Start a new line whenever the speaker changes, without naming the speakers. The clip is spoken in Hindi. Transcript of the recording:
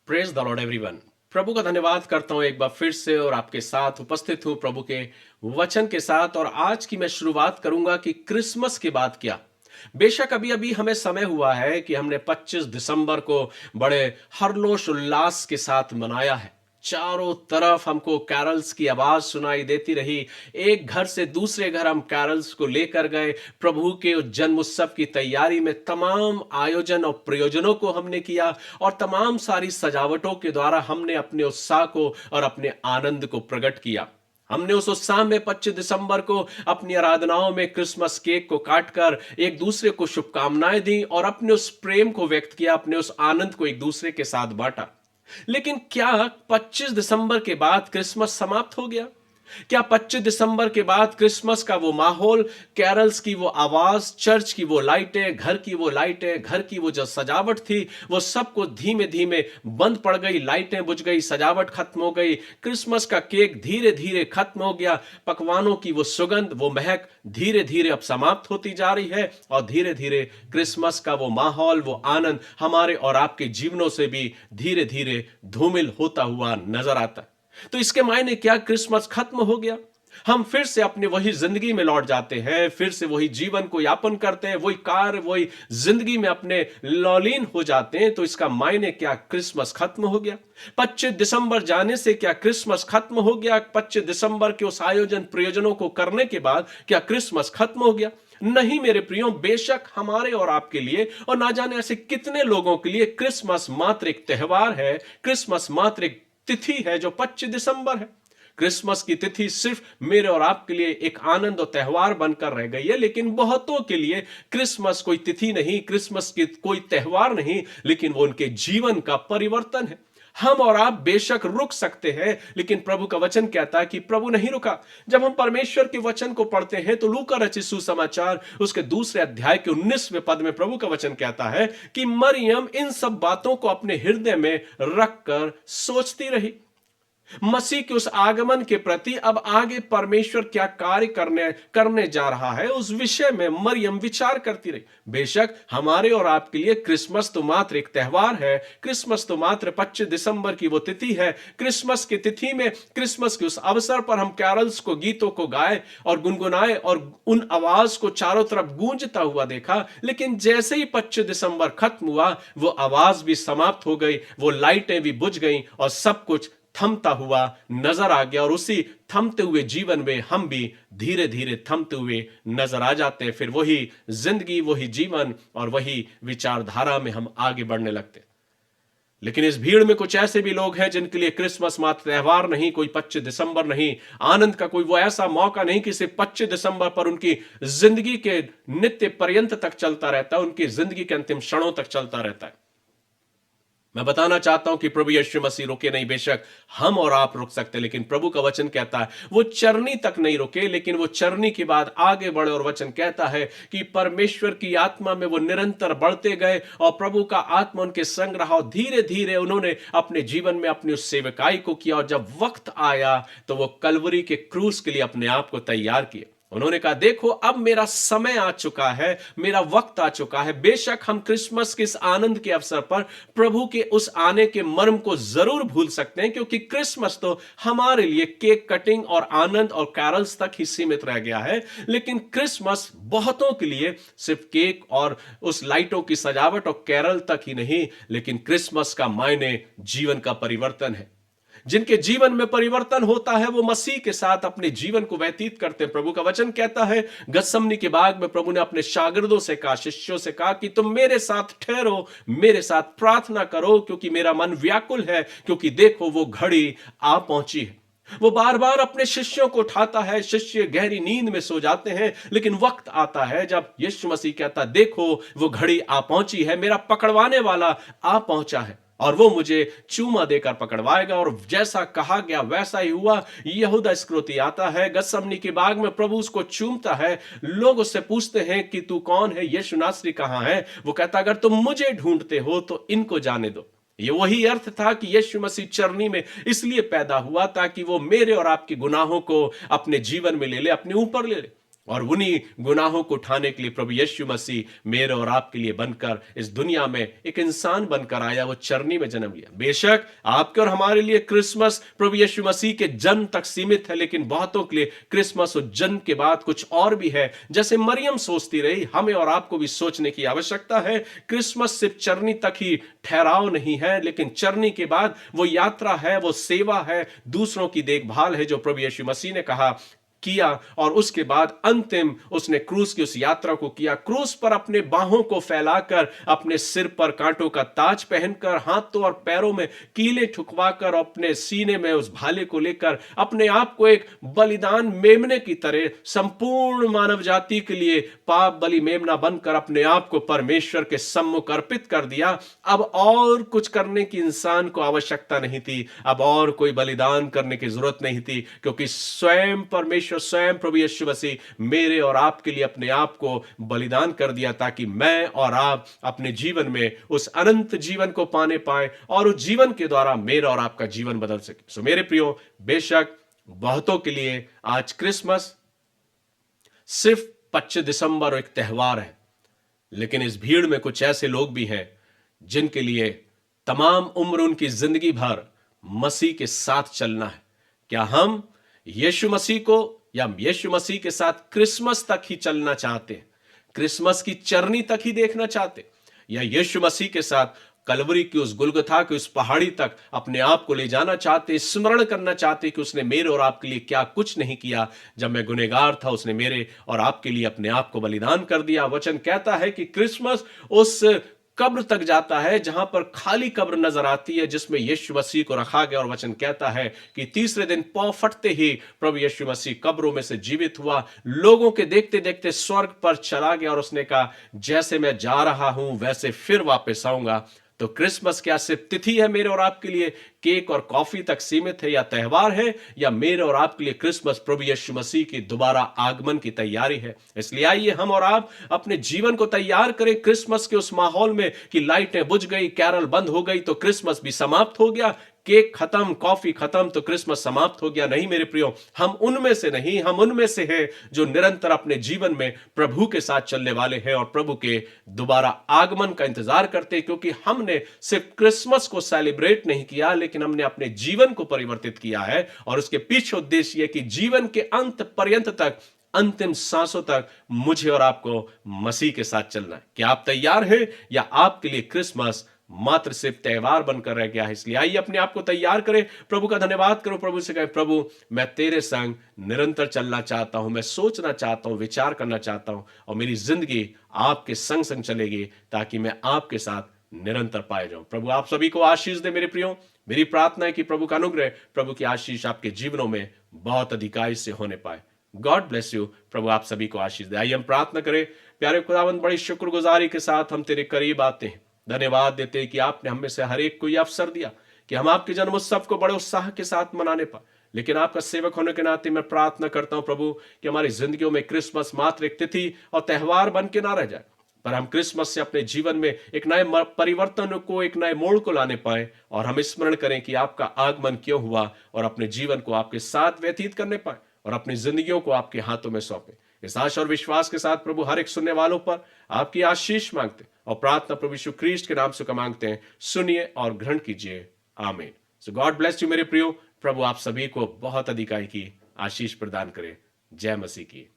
Praise the Lord everyone. प्रभु का धन्यवाद करता हूं एक बार फिर से और आपके साथ उपस्थित हूं प्रभु के वचन के साथ। और आज की मैं शुरुआत करूंगा कि क्रिसमस के बाद क्या। बेशक अभी अभी हमें समय हुआ है कि हमने 25 दिसंबर को बड़े हर्षोल्लास उल्लास के साथ मनाया है। चारों तरफ हमको कैरल्स की आवाज सुनाई देती रही। एक घर से दूसरे घर हम कैरल्स को लेकर गए। प्रभु के उस जन्म उत्सव की तैयारी में तमाम आयोजन और प्रयोजनों को हमने किया और तमाम सारी सजावटों के द्वारा हमने अपने उत्साह को और अपने आनंद को प्रकट किया। हमने उस उत्साह में 25 दिसंबर को अपनी आराधनाओं में क्रिसमस केक को काटकर एक दूसरे को शुभकामनाएं दी और अपने उस प्रेम को व्यक्त किया, अपने उस आनंद को एक दूसरे के साथ बांटा। लेकिन क्या 25 दिसंबर के बाद क्रिसमस समाप्त हो गया? क्या 25 दिसंबर के बाद क्रिसमस का वो माहौल, कैरल्स की वो आवाज, चर्च की वो लाइटें, घर की वो लाइटें, घर की वो जो सजावट थी, वो सब कुछ धीमे धीमे बंद पड़ गई? लाइटें बुझ गई, सजावट खत्म हो गई, क्रिसमस का केक धीरे धीरे खत्म हो गया, पकवानों की वो सुगंध, वो महक धीरे धीरे अब समाप्त होती जा रही है और धीरे धीरे क्रिसमस का वो माहौल, वो आनंद हमारे और आपके जीवनों से भी धीरे धीरे धूमिल होता हुआ नजर आता है। तो इसके मायने क्या? क्रिसमस खत्म हो गया, हम फिर से अपनी वही जिंदगी में लौट जाते हैं, फिर से वही जीवन को यापन करते हैं, वही कार्य, वही जिंदगी में अपने लौलीन हो जाते हैं। तो इसका मायने क्या? क्रिसमस खत्म हो गया। 25 दिसंबर जाने से क्या क्रिसमस खत्म हो गया? 25 दिसंबर के उस आयोजन प्रयोजनों को करने के बाद क्या क्रिसमस खत्म हो गया? नहीं मेरे प्रियो, बेशक हमारे और आपके लिए और ना जाने ऐसे कितने लोगों के लिए क्रिसमस मात्र एक त्योहार है, क्रिसमस मात्र एक तिथि है जो 25 दिसंबर है। क्रिसमस की तिथि सिर्फ मेरे और आपके लिए एक आनंद और त्योहार बनकर रह गई है, लेकिन बहुतों के लिए क्रिसमस कोई तिथि नहीं, क्रिसमस की कोई त्योहार नहीं, लेकिन वो उनके जीवन का परिवर्तन है। हम और आप बेशक रुक सकते हैं, लेकिन प्रभु का वचन कहता है कि प्रभु नहीं रुका। जब हम परमेश्वर के वचन को पढ़ते हैं तो लूका रचित सुसमाचार उसके दूसरे अध्याय के 19वें पद में प्रभु का वचन कहता है कि मरियम इन सब बातों को अपने हृदय में रखकर सोचती रही। मसीह के उस आगमन के प्रति अब आगे परमेश्वर क्या कार्य करने जा रहा है, उस विषय में मरियम विचार करती रही। बेशक हमारे और आपके लिए क्रिसमस तो मात्र एक त्योहार है, क्रिसमस तो मात्र 25 दिसंबर की वो तिथि है। क्रिसमस की तिथि में, क्रिसमस के उस अवसर पर हम कैरल्स को, गीतों को गाए और गुनगुनाए और उन आवाज को चारों तरफ गूंजता हुआ देखा। लेकिन जैसे ही 25 दिसंबर खत्म हुआ, वो आवाज भी समाप्त हो गई, वो लाइटें भी बुझ गई और सब कुछ थमता हुआ नजर आ गया। और उसी थमते हुए जीवन में हम भी धीरे धीरे थमते हुए नजर आ जाते हैं। फिर वही जिंदगी, वही जीवन और वही विचारधारा में हम आगे बढ़ने लगते हैं। लेकिन इस भीड़ में कुछ ऐसे भी लोग हैं जिनके लिए क्रिसमस मात्र त्योहार नहीं, कोई 25 दिसंबर नहीं, आनंद का कोई वो ऐसा मौका नहीं कि सिर्फ 25 दिसंबर पर उनकी जिंदगी के नित्य पर्यंत तक चलता रहता है, उनकी जिंदगी के अंतिम क्षणों तक चलता रहता है। मैं बताना चाहता हूं कि प्रभु यीशु मसीह रुके नहीं। बेशक हम और आप रुक सकते, लेकिन प्रभु का वचन कहता है वो चरनी तक नहीं रुके, लेकिन वो चरनी के बाद आगे बढ़े। और वचन कहता है कि परमेश्वर की आत्मा में वो निरंतर बढ़ते गए और प्रभु का आत्मा उनके संग रहा और धीरे धीरे उन्होंने अपने जीवन में अपनी उस सेवकाई को किया। और जब वक्त आया तो वो कलवरी के क्रूस के लिए अपने आप को तैयार किया। उन्होंने कहा देखो अब मेरा समय आ चुका है, मेरा वक्त आ चुका है। बेशक हम क्रिसमस के इस आनंद के अवसर पर प्रभु के उस आने के मर्म को जरूर भूल सकते हैं, क्योंकि क्रिसमस तो हमारे लिए केक कटिंग और आनंद और कैरल्स तक ही सीमित रह गया है। लेकिन क्रिसमस बहुतों के लिए सिर्फ केक और उस लाइटों की सजावट और कैरल तक ही नहीं, लेकिन क्रिसमस का मायने जीवन का परिवर्तन है। जिनके जीवन में परिवर्तन होता है वो मसीह के साथ अपने जीवन को व्यतीत करते हैं। प्रभु का वचन कहता है गतसमनी के बाग में प्रभु ने अपने शागिर्दों से कहा, शिष्यों से कहा कि तुम मेरे साथ ठहरो, मेरे साथ प्रार्थना करो, क्योंकि मेरा मन व्याकुल है, क्योंकि देखो वो घड़ी आ पहुंची है। वो बार बार अपने शिष्यों को उठाता है, शिष्य गहरी नींद में सो जाते हैं, लेकिन वक्त आता है जब यीशु मसीह कहता देखो वो घड़ी आ पहुंची है, मेरा पकड़वाने वाला आ पहुंचा है और वो मुझे चूमा देकर पकड़वाएगा। और जैसा कहा गया वैसा ही हुआ। यहूदा इस्करियोती आता है, गतसमनी के बाग में प्रभु उसको चूमता है। लोग उससे पूछते हैं कि तू कौन है, यीशु नासरी कहां है? वो कहता अगर तुम मुझे ढूंढते हो तो इनको जाने दो। ये वही अर्थ था कि यीशु मसीह चरनी में इसलिए पैदा हुआ ताकि वो मेरे और आपके गुनाहों को अपने जीवन में ले ले, अपने ऊपर ले ले। और उन्हीं गुनाहों को उठाने के लिए प्रभु यीशु मसीह मेरे और आपके लिए बनकर इस दुनिया में एक इंसान बनकर आया, वो चरनी में जन्म लिया। बेशक आपके और हमारे लिए क्रिसमस प्रभु यीशु मसीह के जन्म तक सीमित है, लेकिन बहुतों के लिए क्रिसमस और जन्म के बाद कुछ और भी है। जैसे मरियम सोचती रही, हमें और आपको भी सोचने की आवश्यकता है। क्रिसमस सिर्फ चरनी तक ही ठहराव नहीं है, लेकिन चरनी के बाद वो यात्रा है, वो सेवा है, दूसरों की देखभाल है, जो प्रभु यीशु मसीह ने कहा किया। और उसके बाद अंतिम उसने क्रूस की उस यात्रा को किया। क्रूस पर अपने बाहों को फैलाकर, अपने सिर पर कांटों का ताज पहनकर, हाथों और पैरों में कीले ठुकवाकर, अपने सीने में उस भाले को लेकर अपने आप को एक बलिदान मेमने की तरह संपूर्ण मानव जाति के लिए पाप बलि मेमना बनकर अपने आप को परमेश्वर के सम्मुख अर्पित कर दिया। अब और कुछ करने की इंसान को आवश्यकता नहीं थी, अब और कोई बलिदान करने की जरूरत नहीं थी, क्योंकि स्वयं परमेश्वर, स्वयं प्रभु यीशु मसीह मेरे और आपके लिए अपने आप को बलिदान कर दिया, ताकि मैं और आप अपने जीवन में उस अनंत जीवन को पाने पाए और उस जीवन के द्वारा मेरा और आपका जीवन बदल सके। सो मेरे प्रियो, बेशक बहुतों के लिए आज क्रिसमस सिर्फ 25 दिसंबर एक त्योहार है, लेकिन इस भीड़ में कुछ ऐसे लोग भी हैं जिनके लिए तमाम उम्र, उनकी जिंदगी भर मसीह के साथ चलना है। क्या हम यीशु मसीह को या यीशु मसीह के साथ क्रिसमस तक ही चलना चाहते हैं, क्रिसमस की चरनी तक ही देखना चाहते, या यीशु मसीह के साथ कलवरी की उस गुलगुथा की उस पहाड़ी तक अपने आप को ले जाना चाहते, स्मरण करना चाहते कि उसने मेरे और आपके लिए क्या कुछ नहीं किया। जब मैं गुनहगार था, उसने मेरे और आपके लिए अपने आप को बलिदान कर दिया। वचन कहता है कि क्रिसमस उस कब्र तक जाता है जहां पर खाली कब्र नजर आती है, जिसमें यीशु मसीह को रखा गया। और वचन कहता है कि तीसरे दिन पौ फटते ही प्रभु यीशु मसीह कब्रों में से जीवित हुआ, लोगों के देखते देखते स्वर्ग पर चला गया, और उसने कहा जैसे मैं जा रहा हूं वैसे फिर वापस आऊंगा। तो क्रिसमस क्या सिर्फ तिथि है मेरे और आपके लिए, केक और कॉफी तक सीमित है, या त्योहार है, या मेरे और आपके लिए क्रिसमस प्रभु यीशु मसीह की दोबारा आगमन की तैयारी है? इसलिए आइए हम और आप अपने जीवन को तैयार करें क्रिसमस के उस माहौल में कि लाइटें बुझ गई, कैरल बंद हो गई तो क्रिसमस भी समाप्त हो गया, केक खत्म, कॉफी खत्म तो क्रिसमस समाप्त हो गया। नहीं मेरे प्रियो, हम उनमें से नहीं, हम उनमें से हैं जो निरंतर अपने जीवन में प्रभु के साथ चलने वाले हैं और प्रभु के दोबारा आगमन का इंतजार करते हैं, क्योंकि हमने सिर्फ क्रिसमस को सेलिब्रेट नहीं किया, लेकिन हमने अपने जीवन को परिवर्तित किया है। और उसके पीछे उद्देश्य यह कि जीवन के अंत पर्यंत तक, अंतिम सांसों तक मुझे और आपको मसीह के साथ चलना है। क्या आप तैयार हैं, या आपके लिए क्रिसमस मात्र सिर्फ त्योहार बनकर रह गया है? इसलिए आइए अपने आप को तैयार करें, प्रभु का धन्यवाद करो, प्रभु से कहें प्रभु मैं तेरे संग निरंतर चलना चाहता हूं, मैं सोचना चाहता हूं, विचार करना चाहता हूं, और मेरी जिंदगी आपके संग संग चलेगी ताकि मैं आपके साथ निरंतर पाए जाऊं। प्रभु आप सभी को आशीष दे मेरे प्रियो। मेरी प्रार्थना है कि प्रभु का अनुग्रह, प्रभु की आशीष आपके जीवनों में बहुत अधिकाई से होने पाए। God bless you. प्रभु आप सभी को आशीष दे। आइए हम प्रार्थना करें। प्यारे खुदावंद, बड़ी शुक्रगुजारी के साथ हम तेरे करीब आते हैं, धन्यवाद देते हैं कि आपने हमें से हर एक को यह अवसर दिया कि हम आपके जन्म उत्सव को बड़े उत्साह के साथ मनाने पाए। लेकिन आपका सेवक होने के नाते मैं प्रार्थना करता हूं प्रभु कि हमारी जिंदगियों में क्रिसमस मात्र एक तिथि और त्योहार बन के ना रह जाए, पर हम क्रिसमस से अपने जीवन में एक नए परिवर्तन को, एक नए मोड़ को लाने पाए, और हम स्मरण करें कि आपका आगमन क्यों हुआ, और अपने जीवन को आपके साथ व्यतीत करने पाए और अपनी जिंदगियों को आपके हाथों में सौंपे। इस आशा और विश्वास के साथ प्रभु हर एक सुनने वालों पर आपकी आशीष मांगते और प्रार्थना प्रभु यीशु ख्रीस्ट के नाम से मांगते हैं। सुनिए और ग्रहण कीजिए। आमीन। सो गॉड ब्लेस यू मेरे प्रियो। प्रभु आप सभी को बहुत अधिकाई की आशीष प्रदान करे। जय मसीह की।